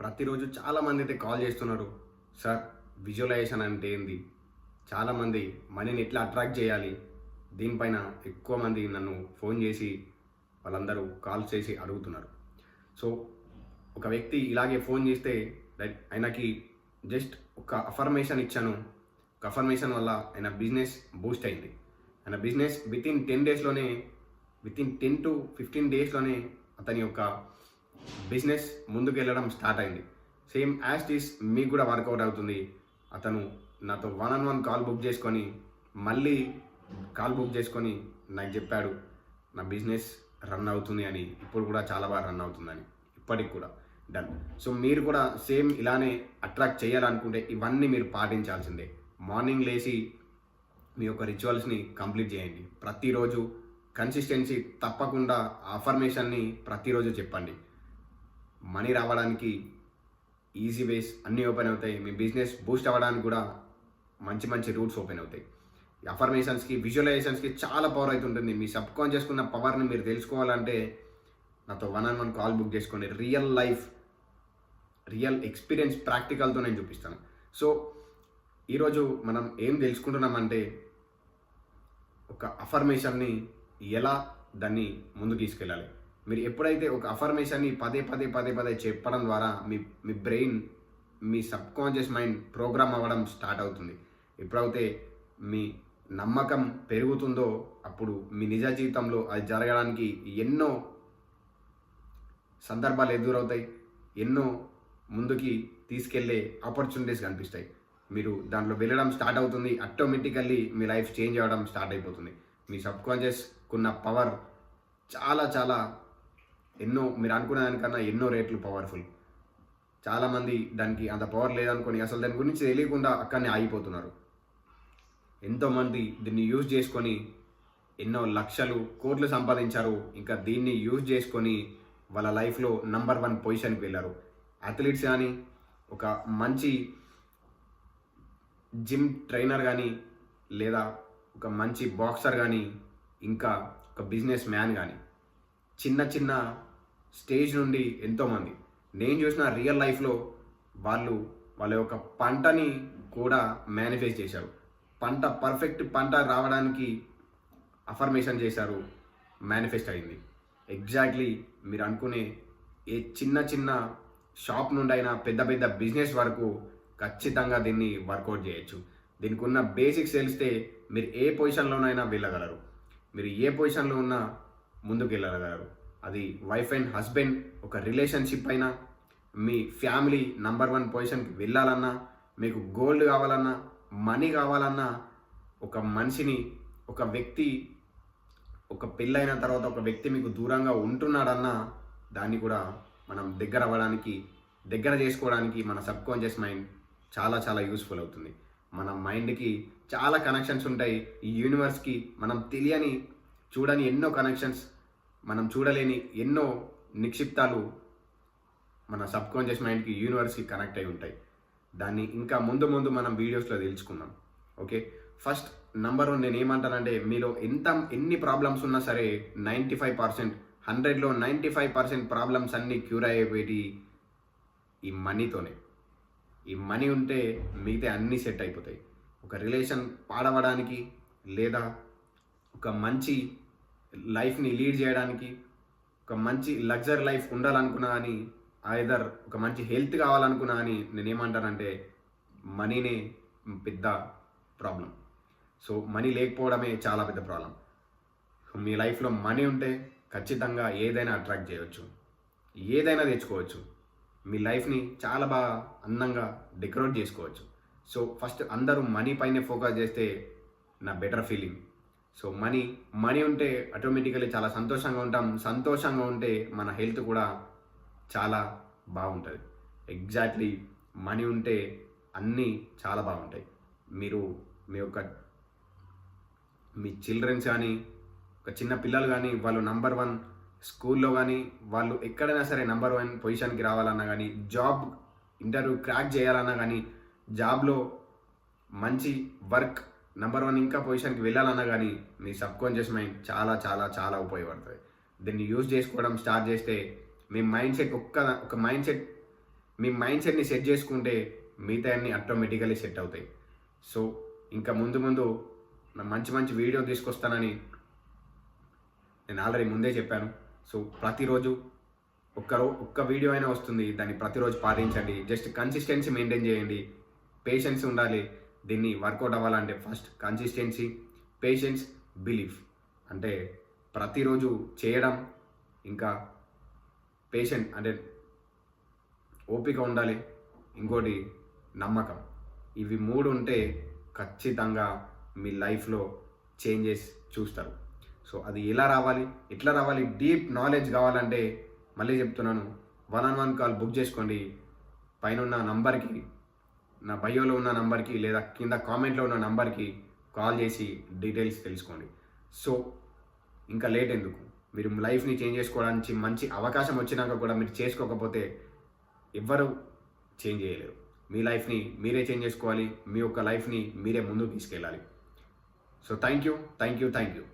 ప్రతిరోజు చాలామంది అయితే కాల్ చేస్తున్నారు. సార్, విజువలైజేషన్ అంటే ఏంది? చాలామంది మనీని ఎట్లా అట్రాక్ట్ చేయాలి? దీనిపైన ఎక్కువ మంది నన్ను ఫోన్ చేసి వాళ్ళందరూ కాల్ చేసి అడుగుతున్నారు. సో, ఒక వ్యక్తి ఇలాగే ఫోన్ చేస్తే ఆయనకి జస్ట్ ఒక అఫర్మేషన్ ఇచ్చాను. ఒక అఫర్మేషన్ వల్ల ఆయన బిజినెస్ బూస్ట్ అయింది. ఆయన బిజినెస్ వితిన్ 10 to 15 డేస్‌లోనే అతని యొక్క బిజినెస్ ముందుకెళ్ళడం స్టార్ట్ అయింది. సేమ్ యాజ్ ఇట్ ఈస్ మీకు కూడా వర్కౌట్ అవుతుంది. అతను నాతో one on one call book చేసుకొని నాకు చెప్పాడు, నా బిజినెస్ రన్ అవుతుంది అని. ఇప్పుడు కూడా చాలా బాగా రన్ అవుతుందని. ఇప్పటికి కూడా డన్. సో మీరు కూడా సేమ్ ఇలానే అట్రాక్ట్ చేయాలనుకుంటే ఇవన్నీ మీరు పాటించాల్సిందే. మార్నింగ్ లేచి మీ యొక్క రిచువల్స్ని కంప్లీట్ చేయండి. ప్రతిరోజు కన్సిస్టెన్సీ తప్పకుండా అఫర్మేషన్ని ప్రతిరోజు చెప్పండి. మనీ రావడానికి ఈజీ వేస్ అన్నీ ఓపెన్ అవుతాయి. మీ బిజినెస్ బూస్ట్ అవ్వడానికి కూడా మంచి మంచి రూట్స్ ఓపెన్ అవుతాయి. ఈ అఫర్మేషన్స్కి, విజువలైజేషన్స్కి చాలా పవర్ అయితే ఉంటుంది. మీ సబ్ కాన్షియస్ ఉన్న పవర్ని మీరు తెలుసుకోవాలంటే నాతో one on one call book చేసుకొని రియల్ ఎక్స్పీరియన్స్ ప్రాక్టికల్తో నేను చూపిస్తాను. సో ఈరోజు మనం ఏం తెలుసుకుంటున్నామంటే ఒక అఫర్మేషన్ని ఎలా దాన్ని ముందుకు తీసుకెళ్ళాలి. మీరు ఎప్పుడైతే ఒక అఫర్మేషన్ని పదే చెప్పడం ద్వారా మీ బ్రెయిన్, మీ సబ్ కాన్షియస్ మైండ్ ప్రోగ్రామ్ అవ్వడం స్టార్ట్ అవుతుంది. ఎప్పుడైతే మీ నమ్మకం పెరుగుతుందో అప్పుడు మీ నిజ జీవితంలో అది జరగడానికి ఎన్నో సందర్భాలు ఎదురవుతాయి. ఎన్నో ముందుకి తీసుకెళ్లే ఆపర్చునిటీస్ కనిపిస్తాయి. మీరు దాంట్లో వెళ్ళడం స్టార్ట్ అవుతుంది. ఆటోమేటికల్లీ మీ లైఫ్ చేంజ్ అవ్వడం స్టార్ట్ అయిపోతుంది. మీ సబ్ కాన్షియస్కున్న పవర్ చాలా మీరు అనుకునే దానికన్నా ఎన్నో రేట్లు పవర్ఫుల్. చాలామంది దానికి అంత పవర్ లేదనుకొని అసలు దాని గురించి తెలియకుండా అక్కడనే ఆగిపోతున్నారు. ఎంతోమంది దీన్ని యూజ్ చేసుకొని ఎన్నో లక్షలు, కోట్లు సంపాదించారు. ఇంకా దీన్ని యూజ్ చేసుకొని వాళ్ళ లైఫ్లో నంబర్ 1 పొజిషన్కి వెళ్ళారు. అథ్లీట్స్ కానీ, ఒక మంచి జిమ్ ట్రైనర్ కానీ, లేదా ఒక మంచి బాక్సర్ కానీ, ఇంకా ఒక బిజినెస్ మ్యాన్ కానీ, చిన్న స్టేజ్ నుండి ఎంతోమంది నేను చూసిన రియల్ లైఫ్లో వాళ్ళ యొక్క పంటని కూడా మేనిఫెస్ట్ చేశారు. పర్ఫెక్ట్ పంట రావడానికి అఫర్మేషన్ చేశారు, మేనిఫెస్ట్ అయింది. ఎగ్జాక్ట్లీ మీరు అనుకునే ఏ చిన్న షాప్ నుండి అయినా పెద్ద బిజినెస్ వరకు ఖచ్చితంగా దీన్ని వర్కౌట్ చేయొచ్చు. దీనికి ఉన్న బేసిక్స్ తెలిస్తే మీరు ఏ పొజిషన్లోనైనా వెళ్ళగలరు. మీరు ఏ పొజిషన్లో ఉన్నా ముందుకు వెళ్ళగలరు. అది వైఫ్ అండ్ హస్బెండ్ ఒక రిలేషన్షిప్ అయినా, మీ ఫ్యామిలీ నంబర్ 1 పొజిషన్కి వెళ్ళాలన్నా, మీకు గోల్డ్ కావాలన్నా, మనీ కావాలన్నా, ఒక మనిషిని, ఒక వ్యక్తి, ఒక పెళ్ళైన తర్వాత ఒక వ్యక్తి మీకు దూరంగా ఉంటున్నాడన్నా దాన్ని కూడా మనం దగ్గర చేసుకోవడానికి మన సబ్ కాన్షియస్ మైండ్ చాలా యూస్ఫుల్ అవుతుంది. మన మైండ్కి చాలా కనెక్షన్స్ ఉంటాయి. ఈ యూనివర్స్కి మనం చూడని ఎన్నో కనెక్షన్స్, మనం చూడలేని ఎన్నో నిక్షిప్తాలు మన సబ్ కాన్షియస్ మైండ్కి, యూనివర్స్కి కనెక్ట్ అయి ఉంటాయి. దాన్ని ఇంకా ముందు మనం వీడియోస్లో తెలుసుకుందాం. ఓకే, ఫస్ట్ నంబర్ 1 నేను ఏమంటానంటే, మీలో ఎన్ని ప్రాబ్లమ్స్ ఉన్నా సరే 95%, 100లో 95% ప్రాబ్లమ్స్ అన్నీ క్యూర్ అయ్యేటి ఈ మనీతోనే. ఈ మనీ ఉంటే మిగతా అన్నీ సెట్ అయిపోతాయి. ఒక రిలేషన్ పాడవడానికి, లేదా ఒక మంచి లైఫ్ని లీడ్ చేయడానికి, ఒక మంచి లగ్జరీ లైఫ్ ఉండాలనుకున్నా కానీ, ఐదర్ ఒక మంచి హెల్త్ కావాలనుకున్నా కానీ, నేనేమంటానంటే మనీనే పెద్ద ప్రాబ్లం. సో మనీ లేకపోవడమే చాలా పెద్ద ప్రాబ్లం. మీ లైఫ్లో మనీ ఉంటే ఖచ్చితంగా ఏదైనా అట్రాక్ట్ చేయవచ్చు, ఏదైనా తెచ్చుకోవచ్చు. మీ లైఫ్ని చాలా బాగా అందంగా డెకరేట్ చేసుకోవచ్చు. సో ఫస్ట్ అందరూ మనీ పైనే ఫోకస్ చేస్తే నా బెటర్ ఫీలింగ్. సో మనీ ఉంటే ఆటోమేటికల్లీ చాలా సంతోషంగా ఉంటాం. సంతోషంగా ఉంటే మన హెల్త్ కూడా చాలా బాగుంటుంది. ఎగ్జాక్ట్లీ మనీ ఉంటే అన్నీ చాలా బాగుంటాయి. మీరు మీ చిల్డ్రన్స్ కానీ, ఒక చిన్న పిల్లలు కానీ, వాళ్ళు నంబర్ 1 స్కూల్లో కానీ, వాళ్ళు ఎక్కడైనా సరే నంబర్ 1 పొజిషన్కి రావాలన్నా కానీ, జాబ్ ఇంటర్వ్యూ క్రాక్ చేయాలన్నా కానీ, జాబ్లో మంచి వర్క్ నంబర్ 1 ఇంకా పొజిషన్కి వెళ్ళాలన్నా కానీ మీ సబ్ కాన్షియస్ మైండ్ చాలా ఉపయోగపడుతుంది. దీన్ని యూజ్ చేసుకోవడం స్టార్ట్ చేస్తే మీ మైండ్ సెట్ ఒక మైండ్ సెట్ మీ మైండ్ సెట్ని సెట్ చేసుకుంటే మిగతా అన్ని ఆటోమేటికలీ సెట్ అవుతాయి. సో ఇంకా ముందు ముందు మంచి మంచి వీడియో తీసుకొస్తానని నేను ఆల్రెడీ ముందే చెప్పాను. సో ప్రతిరోజు ఒక్క వీడియో అయినా వస్తుంది. దాన్ని ప్రతిరోజు పాటించండి. జస్ట్ కన్సిస్టెన్సీ మెయింటైన్ చేయండి. పేషెన్స్ ఉండాలి. దీన్ని వర్కౌట్ అవ్వాలంటే ఫస్ట్ కన్సిస్టెన్సీ, పేషెన్స్, బిలీఫ్. అంటే ప్రతిరోజు చేయడం, ఇంకా పేషెంట్ అంటే ఓపిక ఉండాలి, ఇంకోటి నమ్మకం. ఇవి 3 ఉంటే ఖచ్చితంగా మీ లైఫ్లో చేంజెస్ చూస్తారు. సో అది ఎట్లా రావాలి, డీప్ నాలెడ్జ్ కావాలంటే మళ్ళీ చెప్తున్నాను, 1-on-1 కాల్ బుక్ చేసుకోండి. పైన ఉన్న నంబర్కి, నా బయోలో ఉన్న నంబర్కి లేదా కింద కామెంట్లో ఉన్న నంబర్కి కాల్ చేసి డీటెయిల్స్ తెలుసుకోండి. సో ఇంకా లేట్ ఎందుకు, మీరు లైఫ్ని చేంజ్ చేసుకోవడానికి మంచి అవకాశం వచ్చినాక కూడా మీరు చేసుకోకపోతే ఎవ్వరు చేంజ్ చేయలేరు. మీ లైఫ్ని మీరే చేంజ్ చేసుకోవాలి. మీ యొక్క లైఫ్ని మీరే ముందుకు తీసుకెళ్ళాలి. So thank you.